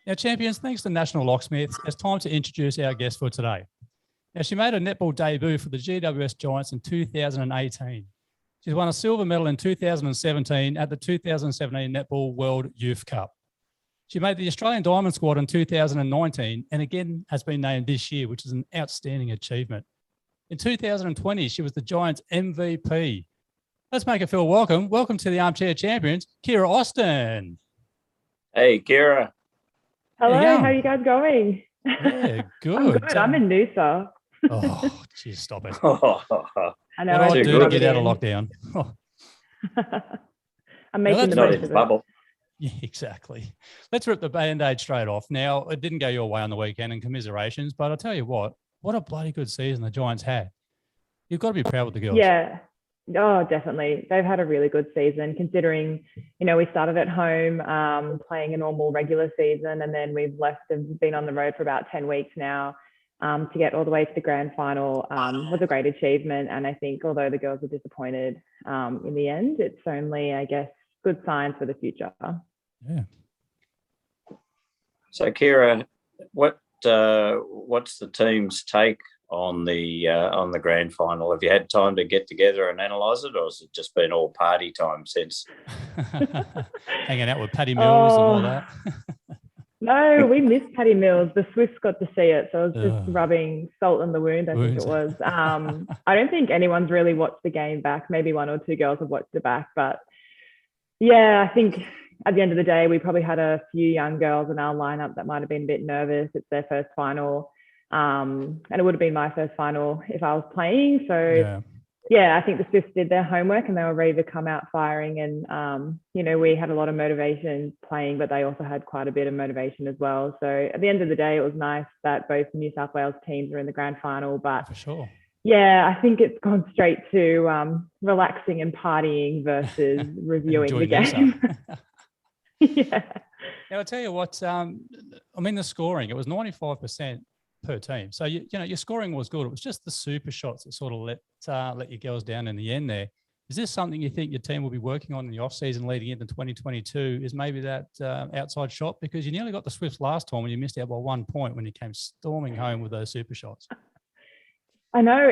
Now, champions, thanks to National Locksmiths, it's time to introduce our guest for today. Now, she made a netball debut for the GWS Giants in 2018. She's won a silver medal in 2017 at the 2017 Netball World Youth Cup. She made the Australian Diamond Squad in 2019 and again has been named this year, which is an outstanding achievement. In 2020, she was the Giants MVP. Let's make her feel welcome. Welcome to the Armchair Champions, Kiera Austin. Hey, Kiera. Hello, how are you guys going? Yeah, good. I'm good. I'm in Noosa. Oh, geez, stop it. I know. What do I do to get out of in. lockdown? I'm making the not most in of it. bubble. Yeah, exactly. Let's rip the Band-Aid straight off. Now, it didn't go your way on the weekend, and commiserations, but I'll tell you what a bloody good season the Giants had. You've got to be proud with the girls. Yeah. Oh, definitely. They've had a really good season considering, we started at home playing a normal regular season, and then we've left and been on the road for about 10 weeks now. To get all the way to the grand final was a great achievement. And I think although the girls are disappointed in the end, it's only, I guess, good signs for the future. Yeah. So, Kiera, what's the team's take on the grand final? Have you had time to get together and analyse it, or has it just been all party time since? Hanging out with Paddy Mills and all that. No, we missed Paddy Mills. The Swifts got to see it, so I was just rubbing salt in the wound, I think it was. I don't think anyone's really watched the game back. Maybe one or two girls have watched it back. But, yeah, I think at the end of the day, we probably had a few young girls in our lineup that might have been a bit nervous. It's their first final. And it would have been my first final if I was playing. So, yeah, I think the Swifts did their homework and they were ready to come out firing. And, we had a lot of motivation playing, but they also had quite a bit of motivation as well. So at the end of the day, it was nice that both New South Wales teams were in the grand final. But for sure. Yeah, I think it's gone straight to relaxing and partying versus reviewing the game. Yeah. Now, I'll tell you what, the scoring, it was 95% per team. So, your scoring was good. It was just the super shots that sort of let your girls down in the end there. Is this something you think your team will be working on in the off-season leading into 2022, is maybe that outside shot? Because you nearly got the Swifts last time when you missed out by 1 point when you came storming home with those super shots. I know.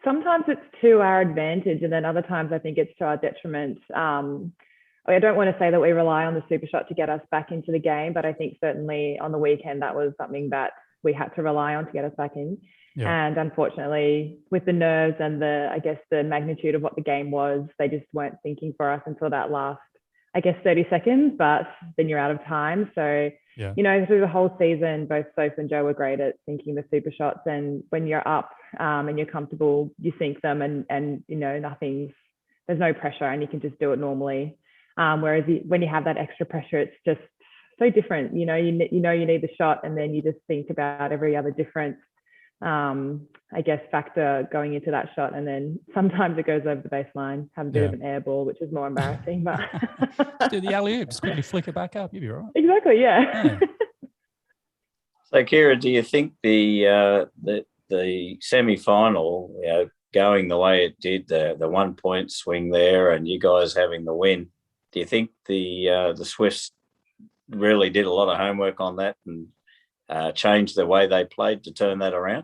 Sometimes it's to our advantage, and then other times I think it's to our detriment. I don't want to say that we rely on the super shot to get us back into the game, but I think certainly on the weekend that was something that we had to rely on to get us back in. Yeah. And unfortunately, with the nerves and the magnitude of what the game was, they just weren't thinking for us until that last, 30 seconds, but then you're out of time. So, through the whole season, both Soph and Joe were great at sinking the super shots. And when you're up and you're comfortable, you sink them and there's no pressure and you can just do it normally. Whereas when you have that extra pressure, it's just so different. You need the shot, and then you just think about every other different, factor going into that shot. And then sometimes it goes over the baseline, have a bit of an air ball, which is more embarrassing. But just do the alley-oop, just quickly flick it back up, you'll be all right. Exactly, yeah. So, Kiera, do you think the semi-final, going the way it did, the 1 point swing there, and you guys having the win, do you think the Swifts really did a lot of homework on that and changed the way they played to turn that around?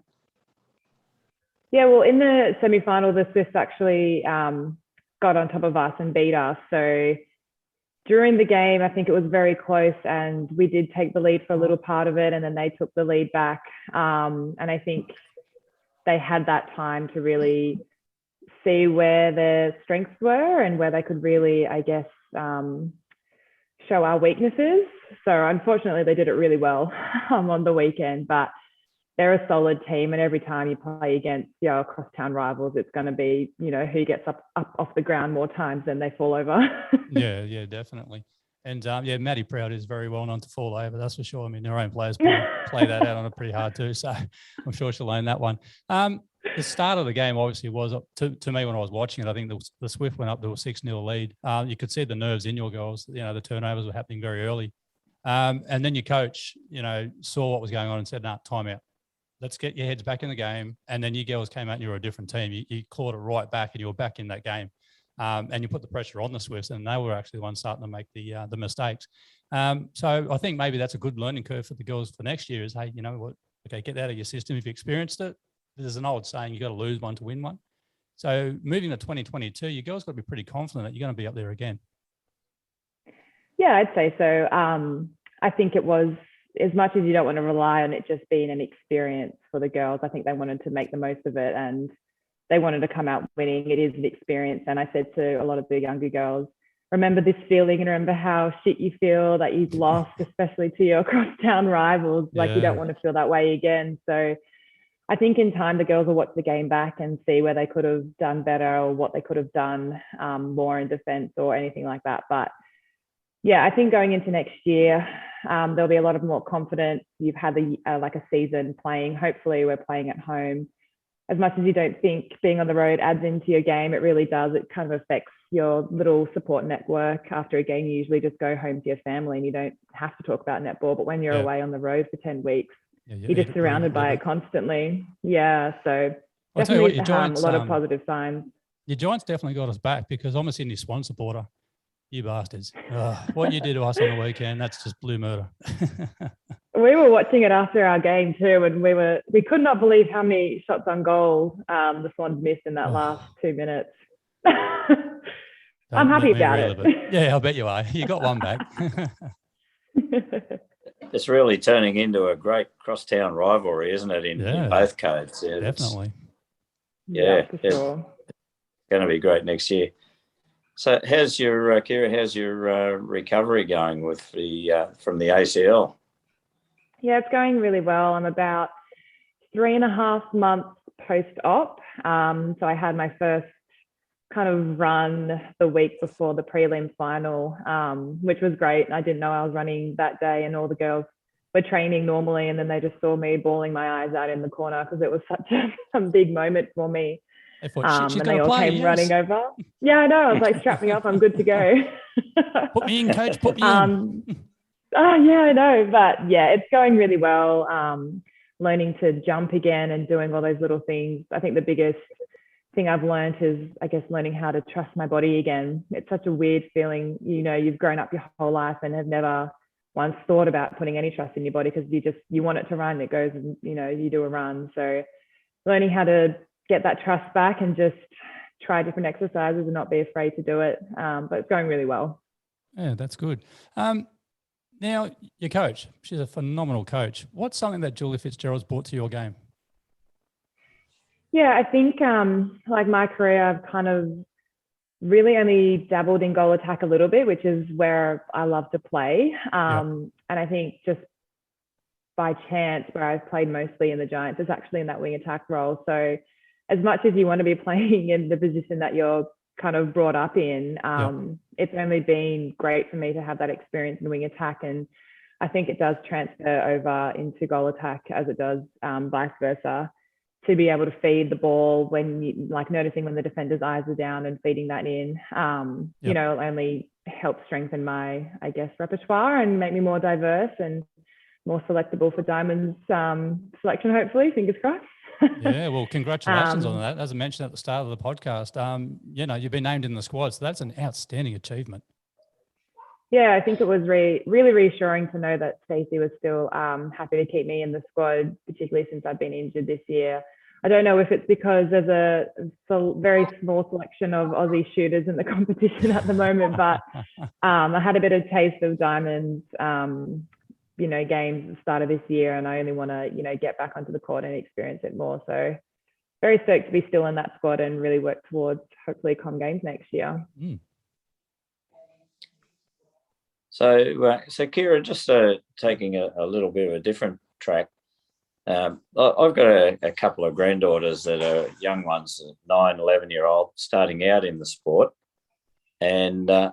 Yeah, well, in the semi-final, the Swifts actually got on top of us and beat us. So during the game, I think it was very close, and we did take the lead for a little part of it, and then they took the lead back. And I think they had that time to really see where their strengths were and where they could really, show our weaknesses. So unfortunately, they did it really well on the weekend, but they're a solid team, and every time you play against your crosstown rivals, it's going to be, who gets up off the ground more times than they fall over. Yeah, definitely. And Maddie Proud is very well known to fall over, that's for sure. I mean, her own players play that out on it pretty hard too, so I'm sure she'll learn that one. The start of the game obviously was, to me when I was watching it, I think the Swift went up to a 6-0 lead. You could see the nerves in your goals. The turnovers were happening very early. And then your coach, saw what was going on and said, "Nah, time out. Let's get your heads back in the game." And then you girls came out and you were a different team. You clawed it right back and you were back in that game. and you put the pressure on the Swifts, and they were actually the ones starting to make the mistakes. So I think maybe that's a good learning curve for the girls for next year is, hey, you know what? Okay, get that out of your system. If you experienced it, there's an old saying, you got to lose one to win one. So moving to 2022, you girls got to be pretty confident that you're going to be up there again. Yeah, I'd say so. I think it was, as much as you don't want to rely on it just being an experience for the girls, I think they wanted to make the most of it and they wanted to come out winning. It is an experience. And I said to a lot of the younger girls, remember this feeling and remember how shit you feel that you've lost, especially to your crosstown rivals. Like you don't want to feel that way again. So I think in time, the girls will watch the game back and see where they could have done better or what they could have done more in defense or anything like that. But yeah, I think going into next year, there'll be a lot of more confidence. You've had like a season playing. Hopefully we're playing at home. As much as you don't think being on the road adds into your game, it really does. It kind of affects your little support network. After a game, you usually just go home to your family and you don't have to talk about netball. But when you're away on the road for 10 weeks, you're just surrounded by it constantly. Yeah, so definitely a lot of positive signs. Your Giants definitely got us back because I'm a Sydney Swan supporter. You bastards. What you did to us on the weekend, that's just blue murder. We were watching it after our game too, and we could not believe how many shots on goal the Swans missed in that last 2 minutes. I'm happy about it. Yeah, I bet you are. You got one back. It's really turning into a great crosstown rivalry, isn't it, in both codes? Yeah, definitely. For sure. It's going to be great next year. So how's your, Kiera, how's your recovery going with the from the ACL? Yeah, it's going really well. I'm about 3.5 months post-op. So I had my first kind of run the week before the prelim final, which was great. I didn't know I was running that day and all the girls were training normally. And then they just saw me bawling my eyes out in the corner because it was such a big moment for me. And they all came running over. Yeah, I know. I was like, strap me up. I'm good to go. Put me in, coach. Put me in. Oh, yeah, I know. But yeah, it's going really well. Learning to jump again and doing all those little things. I think the biggest thing I've learned is, I guess, learning how to trust my body again. It's such a weird feeling. You know, you've grown up your whole life and have never once thought about putting any trust in your body because you want it to run. It goes and, you know, you do a run. So learning how to get that trust back and just try different exercises and not be afraid to do it. But it's going really well. Yeah, that's good. Now, your coach, she's a phenomenal coach. What's something that Julie Fitzgerald's brought to your game? Yeah, I think like my career, I've kind of really only dabbled in goal attack a little bit, which is where I love to play. And I think just by chance, where I've played mostly in the Giants is actually in that wing attack role. So as much as you want to be playing in the position that you're kind of brought up in, it's only been great for me to have that experience in wing attack. And I think it does transfer over into goal attack as it does vice versa, to be able to feed the ball when you like noticing when the defender's eyes are down and feeding that in, you know, it'll only help strengthen my, I guess, repertoire and make me more diverse and more selectable for Diamond's selection, hopefully, fingers crossed. Yeah, well, congratulations on that. As I mentioned at the start of the podcast, you know, you've been named in the squad, so that's an outstanding achievement. Yeah, I think it was really reassuring to know that Stacey was still happy to keep me in the squad, particularly since I've been injured this year. I don't know if it's because there's a very small selection of Aussie shooters in the competition at the moment, but I had a bit of taste of Diamond's you know, games at the start of this year, and I only want to, you know, get back onto the court and experience it more. So very stoked to be still in that squad and really work towards hopefully Com Games next year. So Kiera, just taking a little bit of a different track. I've got a couple of granddaughters that are young ones, 9, 11-year-old, starting out in the sport, and at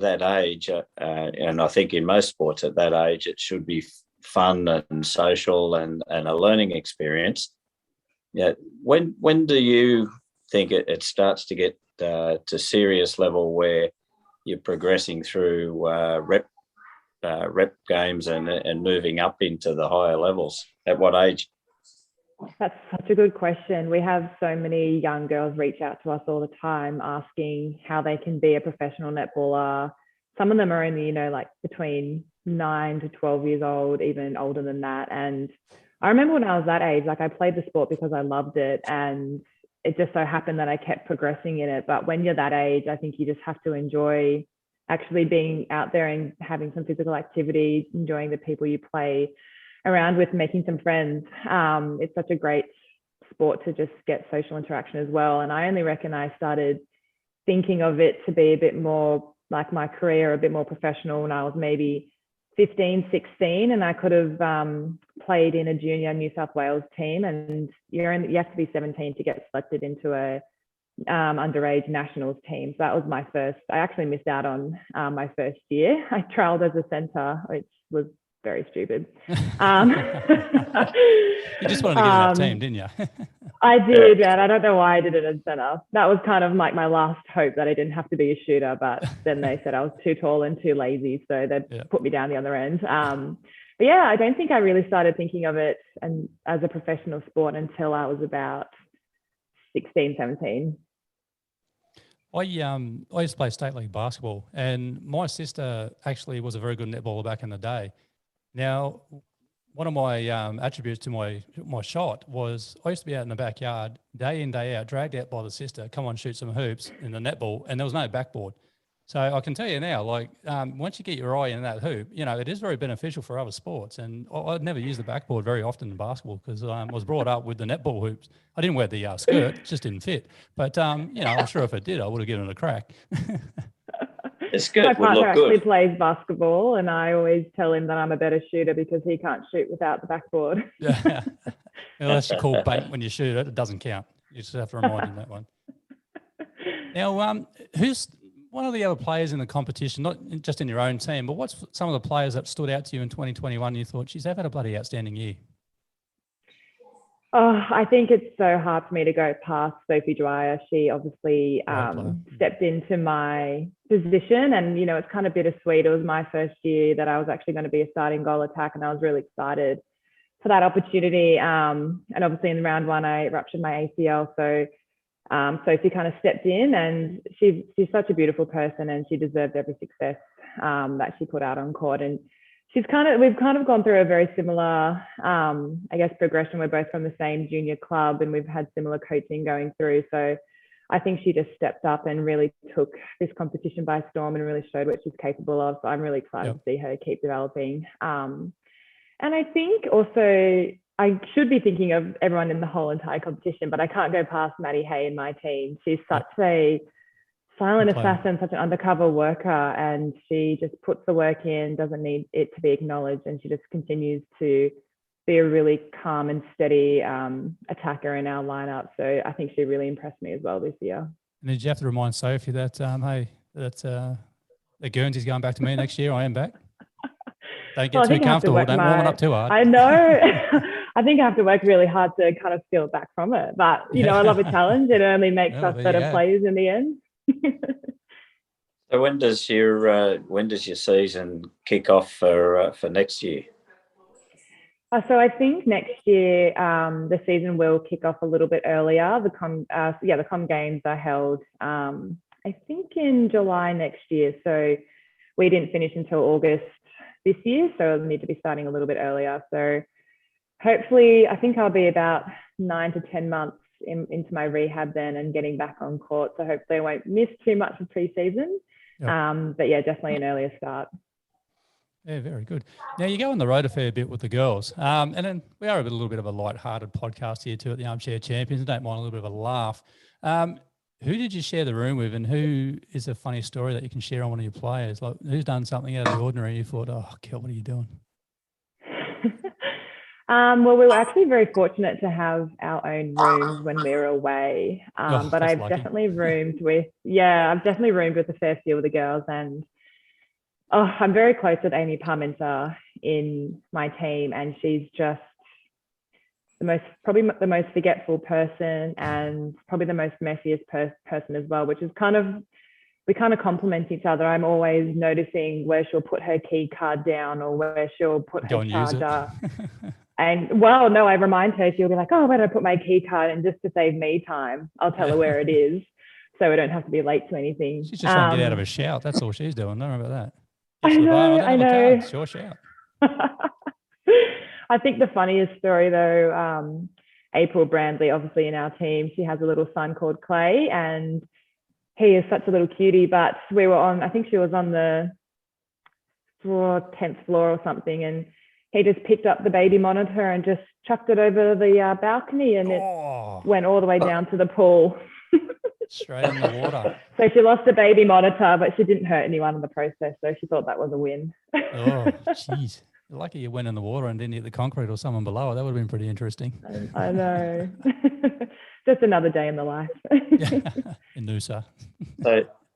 that age, and I think in most sports at that age, it should be fun and social and a learning experience. Yeah, when do you think it starts to get to serious level where you're progressing through rep games and moving up into the higher levels? At what age? That's such a good question. We have so many young girls reach out to us all the time asking how they can be a professional netballer. Some of them are only, like between 9 to 12 years old, even older than that. And I remember when I was that age, like I played the sport because I loved it, and it just so happened that I kept progressing in it. But when you're that age, I think you just have to enjoy actually being out there and having some physical activity, enjoying the people you play around with, making some friends. It's such a great sport to just get social interaction as well. And I only reckon I started thinking of it to be a bit more like my career, a bit more professional when I was maybe 15, 16, and I could have played in a junior New South Wales team. And you have to be 17 to get selected into a underage nationals team. So that was my first. I actually missed out on my first year. I trialled as a centre, which was very stupid. You just wanted to get in that team, didn't you? I did, and I don't know why I did it as centre. That was kind of like my last hope, that I didn't have to be a shooter, but then they said I was too tall and too lazy, so they put me down the other end. But yeah, I don't think I really started thinking of it and as a professional sport until I was about 16, 17. I used to play state league basketball, and my sister actually was a very good netballer back in the day. Now, one of my attributes to my shot was I used to be out in the backyard day in, day out, dragged out by the sister, come on, shoot some hoops in the netball, and there was no backboard. So I can tell you now, like once you get your eye in that hoop, it is very beneficial for other sports. And I'd never use the backboard very often in basketball because I was brought up with the netball hoops. I didn't wear the skirt, it just didn't fit. But, I'm sure if it did, I would have given it a crack. The skirt My would partner look actually good. plays basketball, and I always tell him that I'm a better shooter because he can't shoot without the backboard. Yeah. Unless you call bait when you shoot it, it doesn't count. You just have to remind him that one. Now, who's one of the other players in the competition, not just in your own team, but what's some of the players that stood out to you in 2021 and you thought, geez, they've had a bloody outstanding year? Oh, I think it's so hard for me to go past Sophie Dwyer. She obviously stepped into my position, and, it's kind of bittersweet. It was my first year that I was actually going to be a starting goal attack, and I was really excited for that opportunity. And obviously in round one, I ruptured my ACL. So Sophie kind of stepped in, and she's such a beautiful person, and she deserved every success that she put out on court. And we've kind of gone through a very similar, progression. We're both from the same junior club, and we've had similar coaching going through. So I think she just stepped up and really took this competition by storm and really showed what she's capable of. So I'm really excited to see her keep developing. And I think also I should be thinking of everyone in the whole entire competition, but I can't go past Maddie Hay in my team. She's such a silent assassin, such an undercover worker, and she just puts the work in, doesn't need it to be acknowledged, and she just continues to be a really calm and steady attacker in our lineup. So I think she really impressed me as well this year. And did you have to remind Sophie that, that Guernsey's going back to me next year? I am back. Don't get too comfortable. Don't warm it up too hard. I know. I think I have to work really hard to kind of steal back from it. But, I love a challenge. It only makes us better players in the end. So when does your season kick off for next year? So I think next year the season will kick off a little bit earlier. The Com games are held I think in July next year. So we didn't finish until August this year, so I'll need to be starting a little bit earlier. So hopefully, I think I'll be about 9 to 10 months into my rehab then and getting back on court. So hopefully I won't miss too much of pre-season. Yep. But yeah, definitely an earlier start. Yeah, very good. Now, you go on the road a fair bit with the girls. And then we are a little bit of a light-hearted podcast here too at the Armchair Champions. Don't mind a little bit of a laugh. Who did you share the room with, and who is a funny story that you can share on one of your players? Like, who's done something out of the ordinary and you thought, oh, Kel, what are you doing? Well, we were actually very fortunate to have our own rooms when we were away. But I've definitely roomed with a fair few of the girls, and I'm very close with Amy Parmenter in my team, and she's just probably the most forgetful person, and probably the most messiest person as well, which is we kind of complement each other. I'm always noticing where she'll put her key card down or where she'll put her charger. And well, no, I remind her, she'll be like, oh, where did I put my key card? And just to save me time, I'll tell her where it is, so we don't have to be late to anything. She's just trying to get out of a shout. That's all she's doing. Don't worry about that. I know. Sure shout. I think the funniest story though, April Brandley, obviously in our team, she has a little son called Clay, and he is such a little cutie. But we were I think she was on the 10th floor or something, and he just picked up the baby monitor and just chucked it over the balcony, and it went all the way down to the pool. Straight in the water. So she lost the baby monitor, but she didn't hurt anyone in the process. So she thought that was a win. Oh, jeez. Lucky you went in the water and didn't hit the concrete or someone below it. That would have been pretty interesting. I know. Just another day in the life. In Noosa.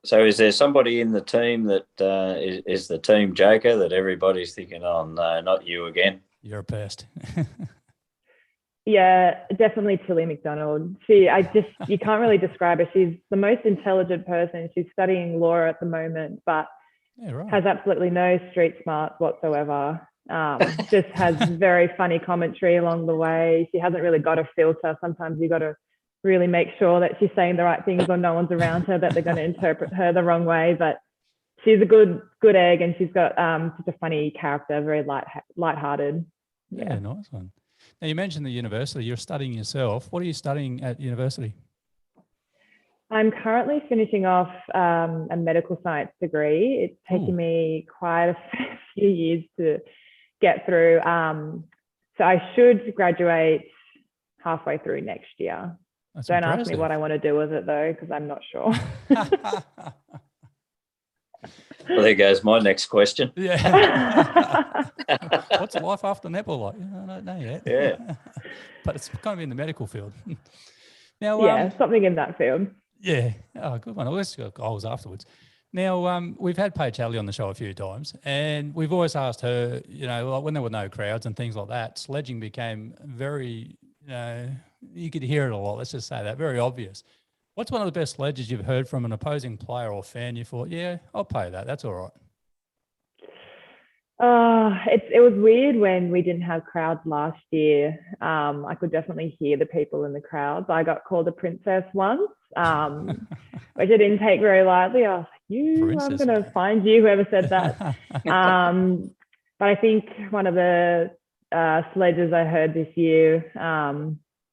So is there somebody in the team that is the team joker that everybody's thinking, oh, no, not you again? You're a pest. Yeah, definitely Tilly McDonald. You can't really describe her. She's the most intelligent person. She's studying law at the moment, but has absolutely no street smarts whatsoever. Just has very funny commentary along the way. She hasn't really got a filter. Sometimes you got to really make sure that she's saying the right things or no one's around her that they're going to interpret her the wrong way. But she's a good egg, and she's got such a funny character, very lighthearted. Yeah, nice one. Now, you mentioned the university. You're studying yourself. What are you studying at university? I'm currently finishing off a medical science degree. It's taken me quite a few years to get through. So I should graduate halfway through next year. That's Don't impressive. ask me what I want to do with it though, because I'm not sure. Well, there goes my next question. Yeah. What's life after netball like? I don't know yet. Yeah. But it's kind of in the medical field. Now, yeah, something in that field. Yeah. Oh, good one. Well, let's go goals afterwards. Now, we've had Paige Halley on the show a few times, and we've always asked her, like when there were no crowds and things like that, sledging became very, you could hear it a lot. Let's just say that, very obvious. What's one of the best sledges you've heard from an opposing player or fan you thought, yeah, I'll pay that. That's all right? It was weird when we didn't have crowds last year. I could definitely hear the people in the crowds. I got called a princess once, which I didn't take very lightly. I was like, I'm going to find you, whoever said that. But I think one of the sledges I heard this year,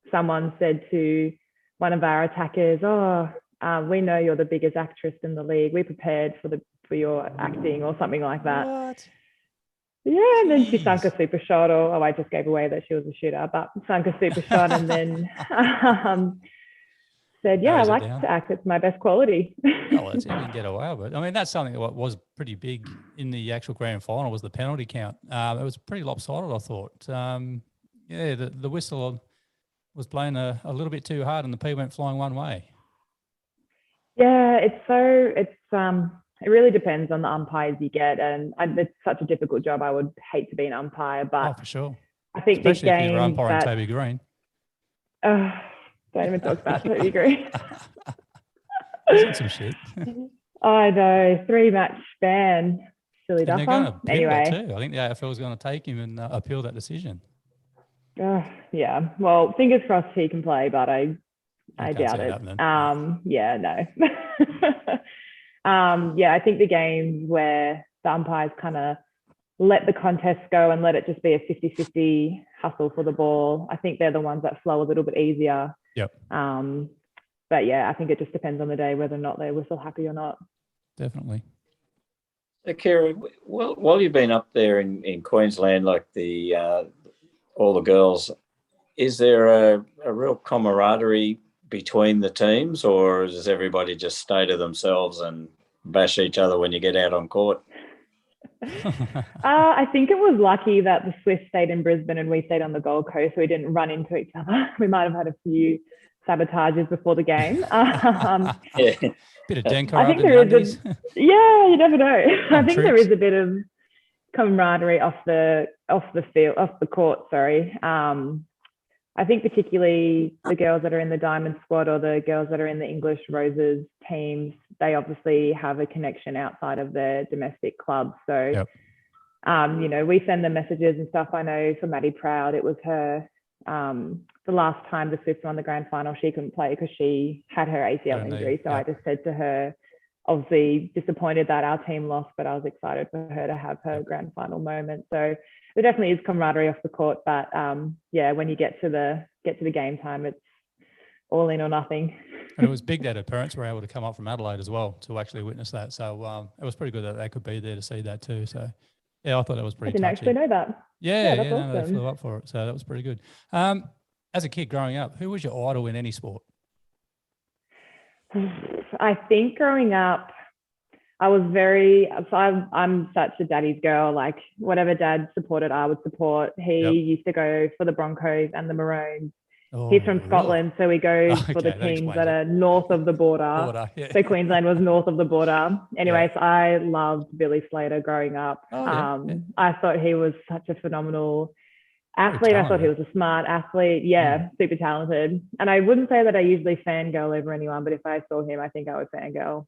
someone said to one of our attackers, we know you're the biggest actress in the league. We prepared for your acting or something like that. What? Yeah, and then she sunk a super shot, or I just gave away that she was a shooter, but sunk a super shot and then said, yeah, I like to act. It's my best quality. Oh, that's it. You can get away with it. I mean, that's something that was pretty big in the actual grand final was the penalty count. It was pretty lopsided, I thought. The whistle was blown a little bit too hard and the P went flying one way. Yeah, it really depends on the umpires you get, and it's such a difficult job. I would hate to be an umpire, but for sure. I think especially this game if you're umpiring Toby Green. Don't even talk about Toby Green. He's on some shit. I know, 3-match ban, silly duffer. They're going to anyway, too. I think the AFL is going to take him and appeal that decision. Yeah. Well, fingers crossed he can play, but I doubt it. Yeah, no. I think the games where the umpires kind of let the contest go and let it just be a 50-50 hustle for the ball, I think they're the ones that flow a little bit easier. Yep. But yeah, I think it just depends on the day whether or not they're whistle happy or not. Definitely. So, Kiera, while you've been up there in Queensland, like all the girls, is there a real camaraderie between the teams, or does everybody just stay to themselves and bash each other when you get out on court? I think it was lucky that the Swifts stayed in Brisbane and we stayed on the Gold Coast, so we didn't run into each other. We might have had a few sabotages before the game. Bit of Denko. I think there is you never know. I think there is a bit of camaraderie off the court. Sorry. I think particularly the girls that are in the Diamond squad or the girls that are in the English Roses teams, they obviously have a connection outside of their domestic club. So we send them messages and stuff. I know for Maddie Proud, it was her, the last time the Swifts were on the grand final, she couldn't play because she had her ACL injury. So I just said to her, obviously disappointed that our team lost, but I was excited for her to have her grand final moment. So there definitely is camaraderie off the court, but when you get to the game time, it's all in or nothing. And it was big that her parents were able to come up from Adelaide as well to actually witness that. So it was pretty good that they could be there to see that too. So yeah, I thought that was pretty touchy. I didn't actually know that. Yeah, that's awesome. No, they flew up for it. So that was pretty good. As a kid growing up, who was your idol in any sport? I think growing up, I'm such a daddy's girl. Like whatever dad supported, I would support. He used to go for the Broncos and the Maroons. Oh, he's from Scotland, so we go for the that teams that are north of the border. So Queensland was north of the border. Anyways, I loved Billy Slater growing up. I thought he was such a phenomenal athlete. I thought he was a smart athlete. Super talented. And I wouldn't say that I usually fangirl over anyone, but if I saw him, I think I would fangirl.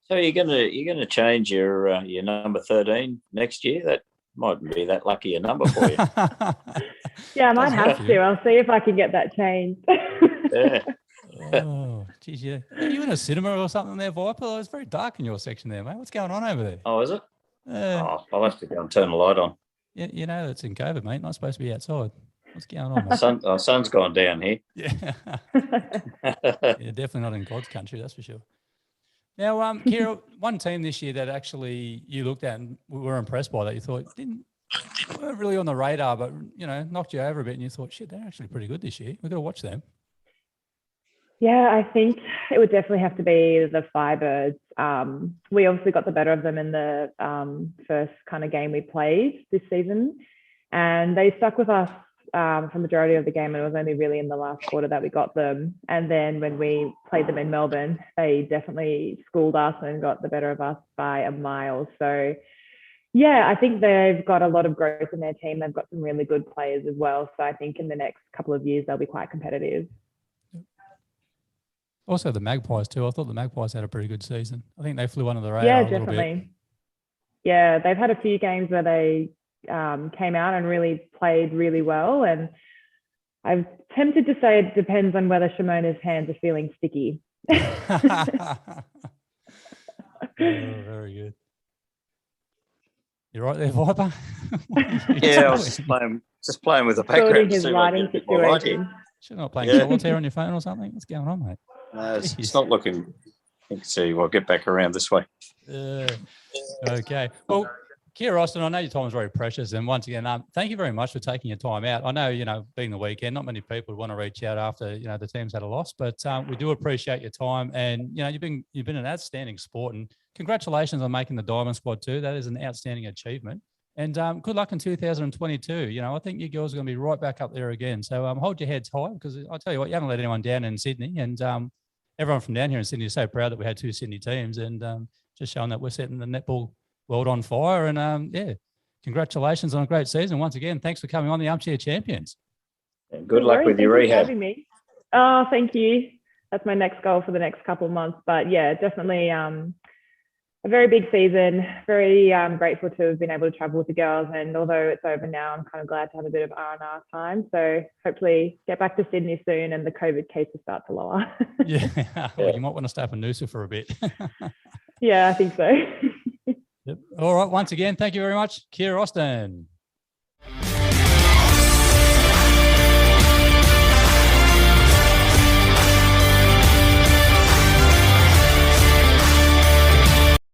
So you're gonna change your number 13 next year? That mightn't be that lucky a number for you. Yeah, I might have to. I'll see if I can get that changed. Yeah. Oh, geez, yeah. Are you in a cinema or something there, Viper? It's very dark in your section there, mate. What's going on over there? Oh, is it? I'll have to go and turn the light on. Yeah, it's in COVID, mate. Not supposed to be outside. What's going on, mate? Our sun's gone down here. Yeah. Yeah, definitely not in God's country, that's for sure. Now, Kiera, one team this year that actually you looked at and were impressed by that you thought weren't really on the radar, but knocked you over a bit, and you thought, shit, they're actually pretty good this year. We've got to watch them. Yeah, I think it would definitely have to be the Firebirds. We obviously got the better of them in the first kind of game we played this season, and they stuck with us for the majority of the game, and it was only really in the last quarter that we got them. And then when we played them in Melbourne, they definitely schooled us and got the better of us by a mile. So yeah, I think they've got a lot of growth in their team. They've got some really good players as well. So I think in the next couple of years, they'll be quite competitive. Also the Magpies too. I thought the Magpies had a pretty good season. I think they flew under the radar a little bit. Yeah, they've had a few games where they came out and really played really well. And I'm tempted to say it depends on whether Shimona's hands are feeling sticky. Oh, very good. You're right there, Viper. Yeah, I was just playing with the background. His lighting situation. Should not playing solitaire on your phone or something? What's going on, mate? No, it's not looking. Let's see. We'll get back around this way. Okay. Well, Kiera Austin, I know your time is very precious, and once again, thank you very much for taking your time out. I know, being the weekend, not many people want to reach out after the team's had a loss, but we do appreciate your time, and you've been an outstanding sport, and congratulations on making the Diamond Squad too. That is an outstanding achievement, and good luck in 2022. I think you girls are going to be right back up there again. So hold your heads high, because I'll tell you what, you haven't let anyone down in Sydney, and everyone from down here in Sydney is so proud that we had 2 Sydney teams, and just showing that we're setting the netball world on fire. And congratulations on a great season once again. Thanks for coming on the Armchair Champions. And good luck with your rehab. Having me. Oh, thank you. That's my next goal for the next couple of months. But yeah, definitely a very big season. Very grateful to have been able to travel with the girls. And although it's over now, I'm kind of glad to have a bit of R&R time. So hopefully get back to Sydney soon and the COVID cases start to lower. Well, you might want to stay up in Noosa for a bit. Yeah, I think so. Yep. All right. Once again, thank you very much, Kiera Austin.